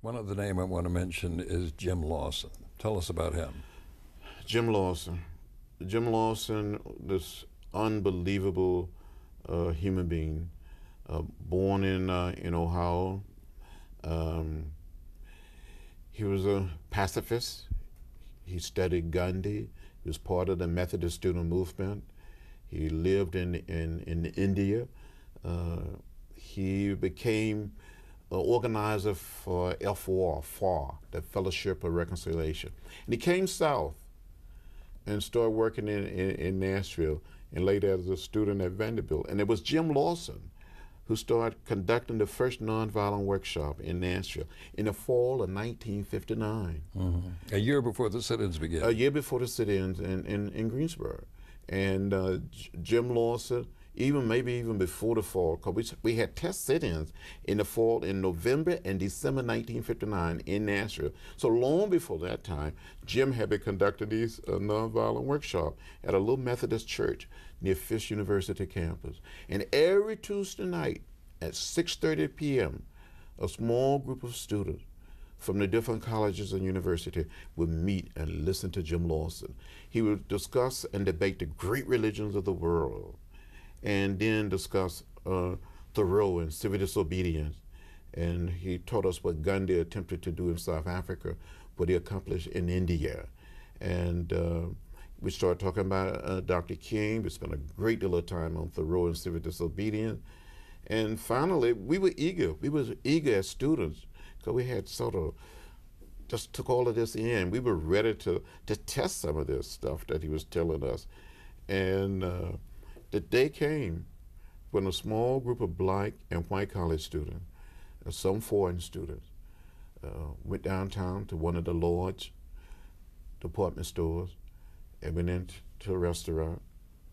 One other name I want to mention is Jim Lawson. Tell us about him. Jim Lawson. Jim Lawson, this unbelievable human being, born in Ohio. Um, he was a pacifist. He studied Gandhi. He was part of the Methodist student movement. He lived in India. He became an organizer for FAR, the Fellowship of Reconciliation. And he came south and started working in Nashville and later as a student at Vanderbilt. And it was Jim Lawson who started conducting the first nonviolent workshop in Nashville in the fall of 1959. Mm-hmm. A year before the sit-ins began. A year before the sit-ins in Greensboro. And Jim Lawson, maybe even before the fall, because we had test sit-ins in the fall, in November and December 1959 in Nashville. So long before that time, Jim had been conducting these nonviolent workshops at a little Methodist church near Fisk University campus. And every Tuesday night at 6:30 p.m., a small group of students from the different colleges and universities would meet and listen to Jim Lawson. He would discuss and debate the great religions of the world, and then discuss Thoreau and civil disobedience. And he taught us what Gandhi attempted to do in South Africa, what he accomplished in India. And we started talking about Dr. King. We spent a great deal of time on Thoreau and civil disobedience. And finally, we were eager. We were eager as students, because we had sort of just took all of this in. We were ready to test some of this stuff that he was telling us. And the day came when a small group of black and white college students, and some foreign students, went downtown to one of the large department stores and went into a restaurant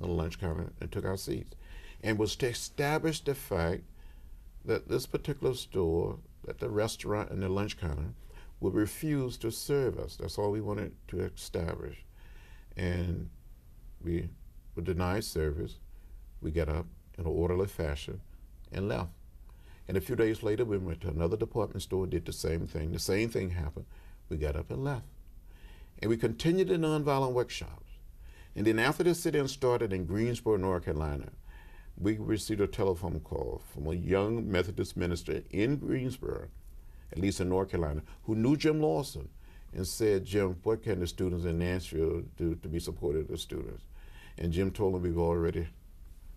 on the lunch counter and took our seats. And was to establish the fact that this particular store, that the restaurant and the lunch counter, would refuse to serve us. That's all we wanted to establish. And we were denied service. We got up in an orderly fashion and left. And a few days later, we went to another department store, did the same thing. The same thing happened. We got up and left. And we continued the nonviolent workshops. And then after the sit-in started in Greensboro, North Carolina, we received a telephone call from a young Methodist minister in Greensboro, at least in North Carolina, who knew Jim Lawson, and said, "Jim, what can the students in Nashville do to be supportive of the students?" And Jim told them we were already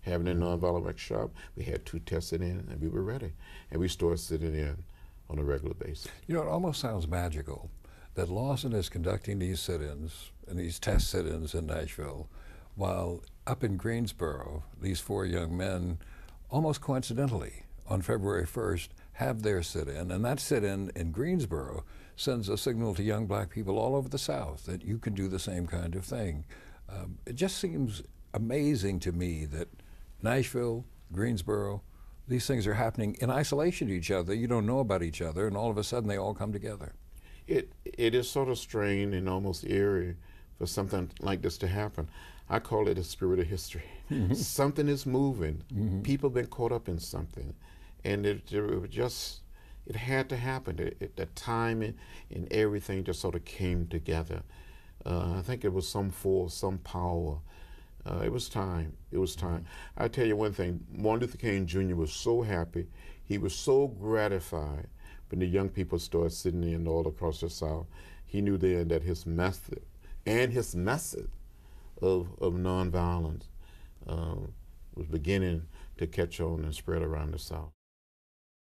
having a nonviolent workshop. We had 2 tests in, and we were ready. And we started sitting in on a regular basis. You know, it almost sounds magical that Lawson is conducting these sit-ins and these test sit-ins in Nashville, while up in Greensboro, these 4 young men, almost coincidentally, on February 1st, have their sit-in. And that sit-in in Greensboro sends a signal to young black people all over the South that you can do the same kind of thing. It just seems amazing to me that Nashville, Greensboro, these things are happening in isolation to each other. You don't know about each other, and all of a sudden they all come together. It is sort of strange and almost eerie for something like this to happen. I call it a spirit of history. Mm-hmm. Something is moving. Mm-hmm. People have been caught up in something. And it had to happen. The timing and everything just sort of came together. I think it was some force, some power. It was time. It was time. I tell you one thing, Martin Luther King Jr. was so happy. He was so gratified when the young people started sitting in all across the South. He knew then that his method and his message of nonviolence was beginning to catch on and spread around the South.